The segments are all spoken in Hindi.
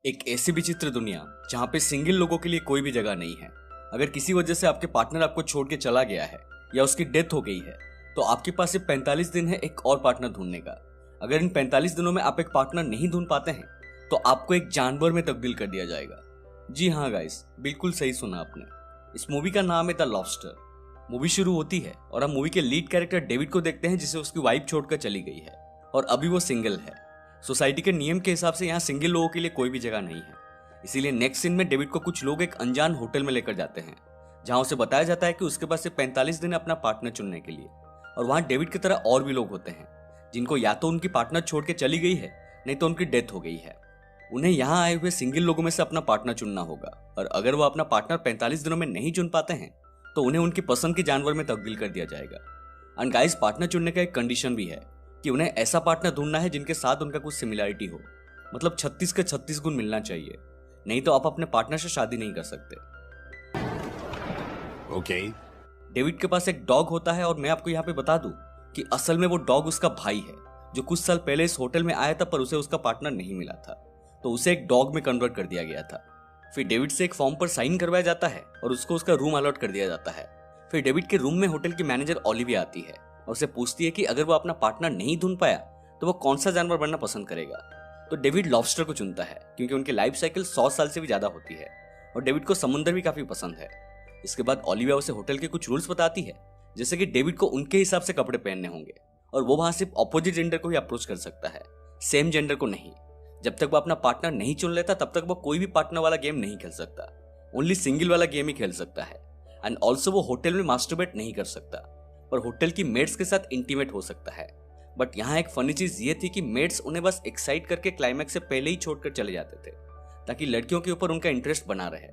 एक ऐसी विचित्र दुनिया जहाँ पे सिंगल लोगों के लिए कोई भी जगह नहीं है। अगर किसी वजह से आपके पार्टनर आपको छोड़ के चला गया है या उसकी डेथ हो गई है तो आपके पास सिर्फ 45 दिन है एक और पार्टनर ढूंढने का। अगर इन 45 दिनों में आप एक पार्टनर नहीं ढूंढ पाते हैं तो आपको एक जानवर में तब्दील कर दिया जाएगा। जी हाँ गाइस, बिल्कुल सही सुना आपने। इस मूवी का नाम है द लॉबस्टर। मूवी शुरू होती है और हम मूवी के लीड कैरेक्टर डेविड को देखते हैं जिसे उसकी वाइफ छोड़कर चली गई है और अभी वो सिंगल है। सोसाइटी के नियम के हिसाब से यहाँ सिंगल लोगों के लिए कोई भी जगह नहीं है। इसीलिए नेक्स्ट सीन में डेविड को कुछ लोग एक अनजान होटल में लेकर जाते हैं जहां उसे बताया जाता है कि उसके पास सिर्फ 45 दिन है अपना पार्टनर चुनने के लिए। और वहां डेविड की तरह और भी लोग होते हैं जिनको या तो उनकी पार्टनर छोड़ के चली गई है नहीं तो उनकी डेथ हो गई है। उन्हें यहाँ आए हुए सिंगल लोगों में से अपना पार्टनर चुनना होगा और अगर वो अपना पार्टनर 45 दिनों में नहीं चुन पाते हैं तो उन्हें उनकी पसंद के जानवर में तब्दील कर दिया जाएगा। एंड गाइस, पार्टनर चुनने का एक कंडीशन भी है कि उन्हें ऐसा पार्टनर ढूंढना है जिनके साथ उनका कुछ सिमिलरिटी हो, मतलब 36 के 36 गुण मिलना चाहिए, नहीं तो आप अपने पार्टनर से शादी नहीं कर सकते। ओके। डेविड के पास एक डॉग होता है और मैं आपको यहाँ पे बता दूं कि असल में वो डॉग उसका भाई है जो कुछ साल पहले इस होटल में आया था पर उसे उसका पार्टनर नहीं मिला था तो उसे एक डॉग में कन्वर्ट कर दिया गया था। फिर डेविड से एक फॉर्म पर साइन करवाया जाता है और उसको उसका रूम अलॉट कर दिया जाता है। फिर डेविड के रूम में होटल की मैनेजर ओलिविया आती है और उसे पूछती है कि अगर वो अपना पार्टनर नहीं ढूंढ पाया तो वो कौन सा जानवर बनना पसंद करेगा। तो डेविड लॉबस्टर को चुनता है क्योंकि उनकी लाइफ साइकिल 100 साल से भी ज्यादा होती है और डेविड को समुद्र भी काफी पसंद है। इसके बाद ओलिविया उसे होटल के कुछ रूल्स बताती है, जैसे कि डेविड को उनके हिसाब से कपड़े पहनने होंगे और वो वहां सिर्फ ऑपोजिट जेंडर को ही अप्रोच कर सकता है, सेम जेंडर को नहीं। जब तक वो अपना पार्टनर नहीं चुन लेता तब तक वो कोई भी पार्टनर वाला गेम नहीं खेल सकता, ओनली सिंगल वाला गेम ही खेल सकता है। एंड ऑल्सो वो होटल में मास्टरबेट नहीं कर सकता पर होटल की मेड्स के साथ इंटीमेट हो सकता है। बट यहाँ एक फनी चीज ये थी कि मेड्स उन्हें बस एक्साइट करके क्लाइमैक्स से पहले ही छोड़कर चले जाते थे ताकि लड़कियों के ऊपर उनका इंटरेस्ट बना रहे।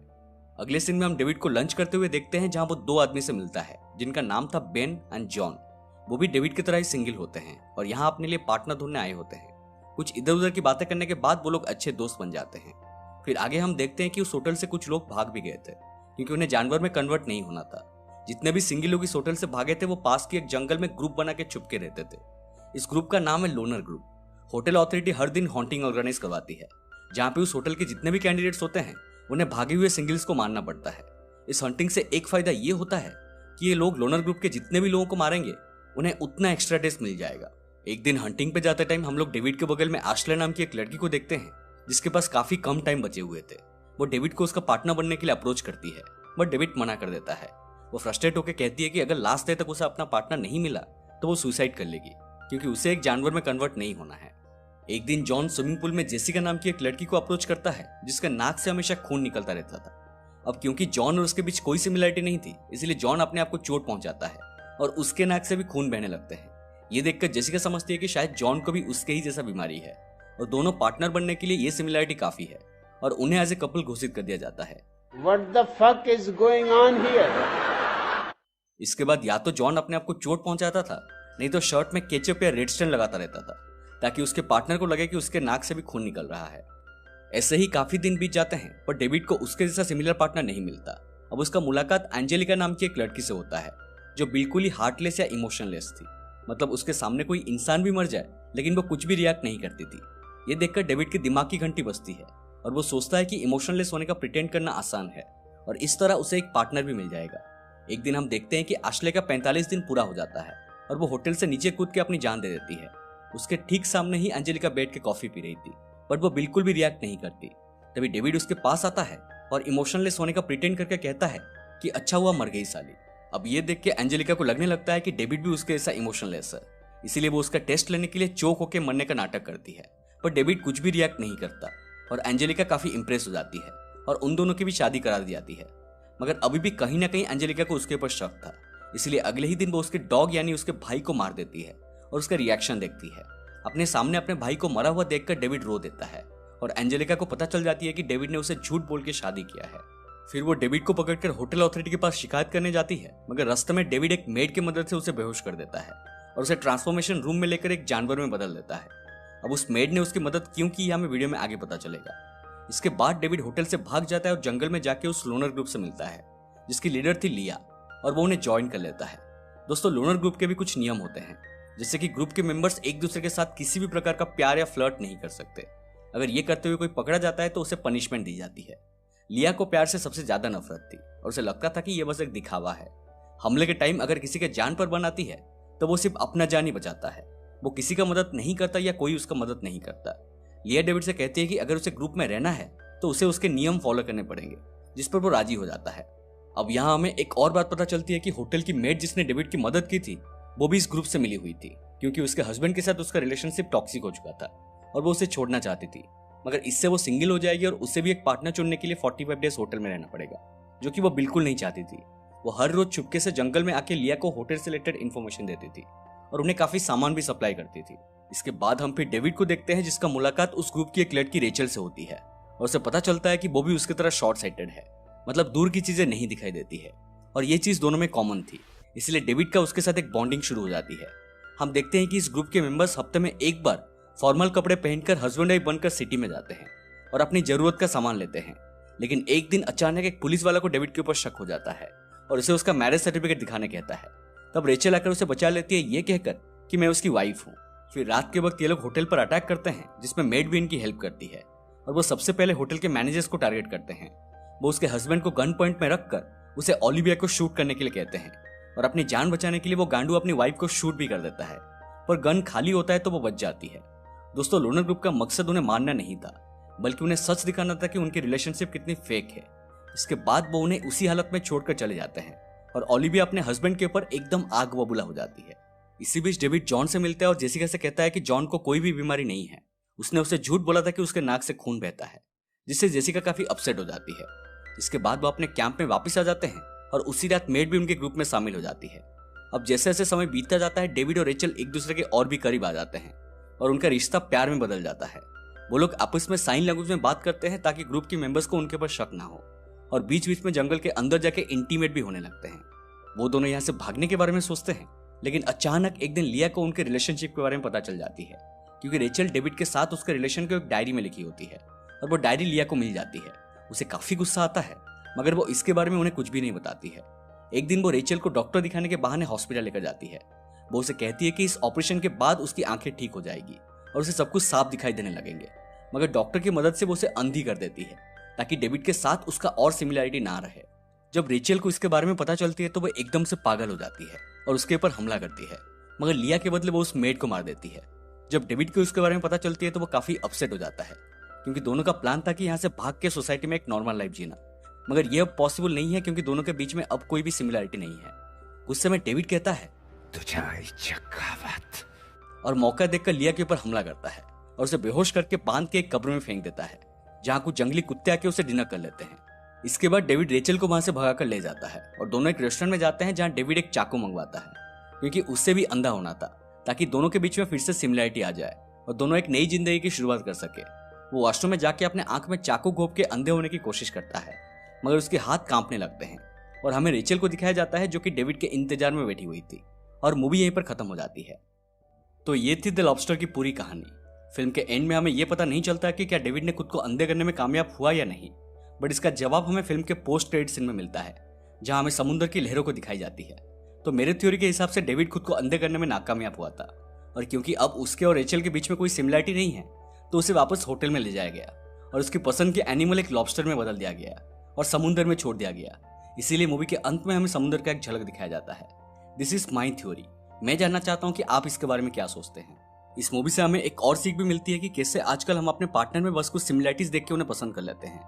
अगले सीन में हम डेविड को लंच करते हुए देखते हैं जहां वो दो आदमी से मिलता है जिनका नाम था बेन एंड जॉन। वो भी डेविड की तरह ही सिंगल होते हैं और यहाँ अपने लिए पार्टनर ढूंढने आए होते हैं। कुछ इधर उधर की बातें करने के बाद वो लोग अच्छे दोस्त बन जाते हैं। फिर आगे हम देखते हैं कि उस होटल से कुछ लोग भाग भी गए थे क्योंकि उन्हें जानवर में कन्वर्ट नहीं होना था। जितने भी सिंगल लोग इस होटल से भागे थे वो पास की एक जंगल में ग्रुप बना के छुप के रहते थे। इस ग्रुप का नाम है लोनर ग्रुप। होटल अथॉरिटी हर दिन हॉन्टिंग ऑर्गेनाइज करवाती है जहाँ पे उस होटल के जितने भी कैंडिडेट्स होते हैं उन्हें भागे हुए सिंगल्स को मारना पड़ता है। इस हंटिंग से एक फायदा ये होता है कि ये लोग लोनर ग्रुप के जितने भी लोगों को मारेंगे उन्हें उतना एक्स्ट्रा डेज मिल जाएगा। एक दिन हंटिंग पे जाते टाइम हम लोग डेविड के बगल में आश्ले नाम की एक लड़की को देखते हैं जिसके पास काफी कम टाइम बचे हुए थे। वो डेविड को उसका पार्टनर बनने के लिए अप्रोच करती है बट डेविड मना कर देता है। वो फ्रस्ट्रेट होकर कहती है कि अगर लास्ट डे तक उसे अपना पार्टनर नहीं मिला तो वो सुसाइड कर लेगी क्योंकि उसे एक जानवर में कन्वर्ट नहीं होना है। एक दिन जॉन स्विमिंग पूल में जेसिका नाम की एक लड़की को अप्रोच करता है जिसके नाक से हमेशा खून निकलता रहता था। अब क्योंकि जॉन और उसके बीच कोई सिमिलरिटी नहीं थी इसलिए जॉन अपने आप को चोट पहुंचाता है और उसके नाक से भी खून बहने लगते हैं। ये देखकर जेसिका समझती है कि शायद जॉन को भी उसके ही जैसा बीमारी है और दोनों पार्टनर बनने के लिए ये सिमिलरिटी काफी है और उन्हें एज ए कपल घोषित कर दिया जाता है। What the fuck is going on here? इसके बाद या तो जॉन अपने आप को चोट पहुंचाता था नहीं तो शर्ट में केचप या रेड स्टैंड लगाता रहता था ताकि उसके पार्टनर को लगे कि उसके नाक से भी खून निकल रहा है। ऐसे ही काफी दिन बीत जाते हैं पर डेविड को उसके जैसा सिमिलर पार्टनर नहीं मिलता। अब उसका मुलाकात एंजेलिका नाम की एक लड़की से होता है जो बिल्कुल ही हार्टलेस या इमोशनलेस थी, मतलब उसके सामने कोई इंसान भी मर जाए लेकिन वो कुछ भी रिएक्ट नहीं करती थी। ये देखकर डेविड की दिमाग की घंटी बजती है और वो सोचता है कि इमोशनलेस होने का प्रिटेंड करना आसान है और इस तरह उसे एक पार्टनर भी मिल जाएगा। एक दिन हम देखते हैं कि आश्ले का 45 दिन पूरा हो जाता है और वो होटल से नीचे कूद के अपनी जान दे देती है। उसके ठीक सामने ही एंजेलिका बैठ के कॉफी पी रही थी बट वो बिल्कुल भी रिएक्ट नहीं करती। तभी डेविड उसके पास आता है और इमोशनलेस होने का प्रिटेंड करके कहता है कि अच्छा हुआ मर गई साली। अब ये देख के एंजेलिका को लगने लगता है कि डेविड भी उसके जैसा इमोशनलेस है, इसीलिए वो उसका टेस्ट लेने के लिए चोक होकर मरने का नाटक करती है पर डेविड कुछ भी रिएक्ट नहीं करता और एंजेलिका काफी इंप्रेस हो जाती है और उन दोनों की भी शादी करा दी जाती है। मगर अभी भी कहीं ना कहीं एंजेलिका को उसके ऊपर शक था, इसलिए अगले ही दिन वो उसके डॉग यानी उसके भाई को मार देती है और उसका रिएक्शन देखती है। अपने सामने अपने भाई को मरा हुआ देखकर डेविड रो देता है और एंजेलिका को पता चल जाती है कि डेविड ने उसे झूठ बोल के शादी किया है। फिर वो डेविड को पकड़कर होटल अथॉरिटी के पास शिकायत करने जाती है मगर रास्ते में डेविड एक मेड की मदद से उसे बेहोश कर देता है और उसे ट्रांसफॉर्मेशन रूम में लेकर एक जानवर में बदल देता है। अब उस मेड ने उसकी मदद क्यों की हमें वीडियो में आगे पता चलेगा। इसके बाद डेविड होटल से भाग जाता है और जंगल में जाके उस लोनर ग्रुप से मिलता है जिसकी लीडर थी लिया और वो उन्हें ज्वाइन कर लेता है। दोस्तों, लोनर ग्रुप के भी कुछ नियम होते हैं जैसे कि ग्रुप के मेंबर्स एक दूसरे के साथ किसी भी प्रकार का प्यार या फ्लर्ट नहीं कर सकते। अगर ये करते हुए कोई पकड़ा जाता है तो उसे पनिशमेंट दी जाती है। लिया को प्यार से सबसे ज्यादा नफरत थी और उसे लगता था कि यह बस एक दिखावा है। हमले के टाइम अगर किसी के जान पर बन आती है तो वो सिर्फ अपना जान ही बचाता है, वो किसी का मदद नहीं करता या कोई उसका मदद नहीं करता। लिया डेविड से कहती है कि अगर उसे ग्रुप में रहना है तो उसे उसके नियम फॉलो करने पड़ेंगे, जिस पर वो राजी हो जाता है। अब यहाँ हमें एक और बात पता चलती है कि होटल की मेड जिसने डेविड की मदद की थी वो भी इस ग्रुप से मिली हुई थी, क्योंकि उसके हस्बैंड के साथ उसका रिलेशनशिप टॉक्सिक हो चुका था और वो उसे छोड़ना चाहती थी, मगर इससे वो सिंगल हो जाएगी और उसे भी एक पार्टनर चुनने के लिए 45 डेज होटल में रहना पड़ेगा, जो कि वो बिल्कुल नहीं चाहती थी। वो हर रोज चुपके से जंगल में आके लिया को होटल से रिलेटेड इन्फॉर्मेशन देती थी और उन्हें काफी सामान भी सप्लाई करती थी। इसके बाद हम फिर डेविड को देखते हैं, जिसका मुलाकात उस ग्रुप की एक लड़की रेचल से होती है और उसे पता चलता है कि वो भी उसकी तरह शॉर्ट साइटेड है, मतलब दूर की चीजें नहीं दिखाई देती है, और ये चीज दोनों में कॉमन थी, इसलिए डेविड का उसके साथ एक बॉन्डिंग शुरू हो जाती है। हम देखते हैं कि इस ग्रुप के मेंबर्स हफ्ते में एक बार फॉर्मल कपड़े पहनकर हस्बैंड वाइफ बनकर सिटी में जाते हैं और अपनी जरूरत का सामान लेते हैं। लेकिन एक दिन अचानक एक पुलिस वाला को डेविड के ऊपर शक हो जाता है और उसे उसका मैरिज सर्टिफिकेट दिखाने कहता है। तब रेचल आकर उसे बचा लेती है ये कहकर कि मैं उसकी वाइफ हूँ। फिर रात के वक्त ये लोग होटल पर अटैक करते हैं, जिसमें मेड भी इनकी हेल्प करती है और वो सबसे पहले होटल के मैनेजर्स को टारगेट करते हैं। वो उसके हस्बैंड को गन पॉइंट में रखकर उसे ओलिविया को शूट करने के लिए कहते हैं और अपनी जान बचाने के लिए वो गांडू अपनी वाइफ को शूट भी कर देता है, पर गन खाली होता है तो वो बच जाती है। दोस्तों, लोनर ग्रुप का मकसद उन्हें मारना नहीं था, बल्कि उन्हें सच दिखाना था कि उनकी रिलेशनशिप कितनी फेक है। इसके बाद वो उन्हें उसी हालत में छोड़कर चले जाते हैं और ओलिविया अपने हस्बैंड के ऊपर एकदम आग बबूला हो जाती है। इसी बीच डेविड जॉन से मिलता है और जेसिका से कहता है कि जॉन को कोई भी बीमारी नहीं है। उसने उसे झूठ बोला था कि उसके नाक से खून बहता है, जिससे जेसिका काफी अपसेट हो जाती है। इसके बाद वो अपने कैंप में वापस आ जाते हैं और उसी रात मेड भी उनके ग्रुप में शामिल हो जाती है। अब जैसे जैसे समय बीतता जाता है, डेविड और रेचल एक दूसरे के और भी करीब आ जाते हैं और उनका रिश्ता प्यार में बदल जाता है। वो लोग आपस में साइन लैंग्वेज में बात करते हैं ताकि ग्रुप के मेंबर्स को उनके ऊपर शक ना हो, और बीच बीच में जंगल के अंदर जाके इंटीमेट भी होने लगते हैं। वो दोनों यहाँ से भागने के बारे में सोचते हैं, लेकिन अचानक एक दिन लिया को उनके रिलेशनशिप के बारे में पता चल जाती है, क्योंकि रेचल डेविड के साथ उसके रिलेशन को एक डायरी में लिखी होती है और वो डायरी लिया को मिल जाती है। उसे काफी गुस्सा आता है, मगर वो इसके बारे में उन्हें कुछ भी नहीं बताती है। एक दिन वो रेचल को डॉक्टर दिखाने के बहाने हॉस्पिटल लेकर जाती है। वो उसे कहती है कि इस ऑपरेशन के बाद उसकी आंखें ठीक हो जाएगी और उसे सब कुछ साफ दिखाई देने लगेंगे, मगर डॉक्टर की मदद से वो उसे अंधी कर देती है ताकि डेविड के साथ उसका और सिमिलैरिटी ना रहे। जब रेचल को इसके बारे में पता चलती है तो वो एकदम से पागल हो जाती है और उसके ऊपर हमला करती है, मगर लिया के बदले वो उस मेड को मार देती है। जब डेविड को इसके बारे में पता चलती है तो वो काफी अपसेट हो जाता है, क्योंकि दोनों का प्लान था कि यहाँ से भाग के सोसाइटी में एक नॉर्मल लाइफ जीना, मगर यह अब पॉसिबल नहीं है क्योंकि दोनों के बीच में अब कोई भी सिमिलैरिटी नहीं है। उस समय डेविड कहता है और मौका देखकर लिया के ऊपर हमला करता है और उसे बेहोश करके बांध के एक कब्र में फेंक देता है, जहाँ कुछ जंगली कुत्ते आके उसे डिनर कर लेते हैं। इसके बाद डेविड रेचल को वहां से भगाकर ले जाता है और दोनों एक रेस्टोरेंट में जाते हैं, जहाँ डेविड एक चाकू मंगवाता है, क्योंकि उससे भी अंधा होना था ताकि दोनों के बीच में फिर से सिमिलैरिटी आ जाए और दोनों एक नई जिंदगी की शुरुआत कर सके। वो वॉशरूम में जाके अपने आंख में चाकू घोंप के अंधे होने की कोशिश करता है, मगर उसके हाथ कांपने लगते हैं और हमें रेचल को दिखाया जाता है जो कि डेविड के इंतजार में बैठी हुई थी, और मूवी यहीं पर खत्म हो जाती है। तो ये थी द लॉबस्टर की पूरी कहानी। फिल्म के एंड में हमें यह पता नहीं चलता कि क्या डेविड ने खुद को अंधे करने में कामयाब हुआ या नहीं, बट इसका जवाब हमें फिल्म के पोस्ट क्रेडिट सीन में मिलता है, जहां हमें समुद्र की लहरों को दिखाई जाती है। तो मेरे थ्योरी के हिसाब से डेविड खुद को अंधे करने में नाकामयाब हुआ था, और क्योंकि अब उसके और रेचल के बीच में कोई सिमिलैरिटी नहीं है तो उसे वापस होटल में ले जाया गया और उसकी पसंद के एनिमल एक लॉबस्टर में बदल दिया गया और समुद्र में छोड़ दिया गया। इसीलिए मूवी के अंत में हमें समुद्र का एक झलक दिखाया जाता है। This is my theory. मैं जानना चाहता हूँ कि आप इसके बारे में क्या सोचते हैं। इस मूवी से हमें एक और सीख भी मिलती है कि कैसे आजकल हम अपने पार्टनर में बस कुछ सिमिलैरिटीज देख के उन्हें पसंद कर लेते हैं,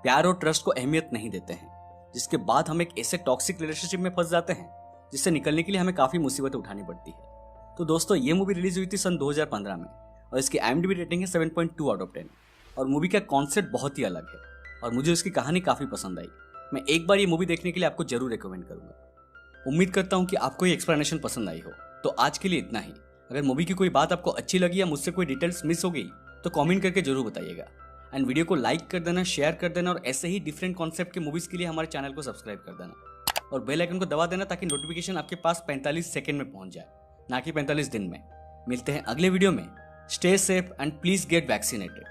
प्यार और ट्रस्ट को अहमियत नहीं देते हैं, जिसके बाद हम एक ऐसे टॉक्सिक रिलेशनशिप में फंस जाते हैं जिससे निकलने के लिए हमें काफी मुसीबतें उठानी पड़ती है। तो दोस्तों, ये मूवी रिलीज हुई थी सन 2015 में और इसकी IMDb रेटिंग है 7.2 आउट ऑफ 10 और मूवी का कॉन्सेप्ट बहुत ही अलग है और मुझे उसकी कहानी काफी पसंद आई। मैं एक बार ये मूवी देखने के लिए आपको जरूर रिकमेंड करूंगा। उम्मीद करता हूँ कि आपको ये एक्सप्लेनेशन पसंद आई हो। तो आज के लिए इतना ही। अगर मूवी की कोई बात आपको अच्छी लगी या मुझसे कोई डिटेल्स मिस हो गई तो कमेंट करके जरूर बताइएगा, एंड वीडियो को लाइक कर देना, शेयर कर देना, और ऐसे ही डिफरेंट कॉन्सेप्ट के मूवीज के लिए हमारे चैनल को सब्सक्राइब कर देना और बेल आइकन को दबा देना ताकि नोटिफिकेशन आपके पास 45 सेकंड में पहुंच जाए, ना कि 45 दिन में। मिलते हैं अगले वीडियो में। Stay safe and please get vaccinated.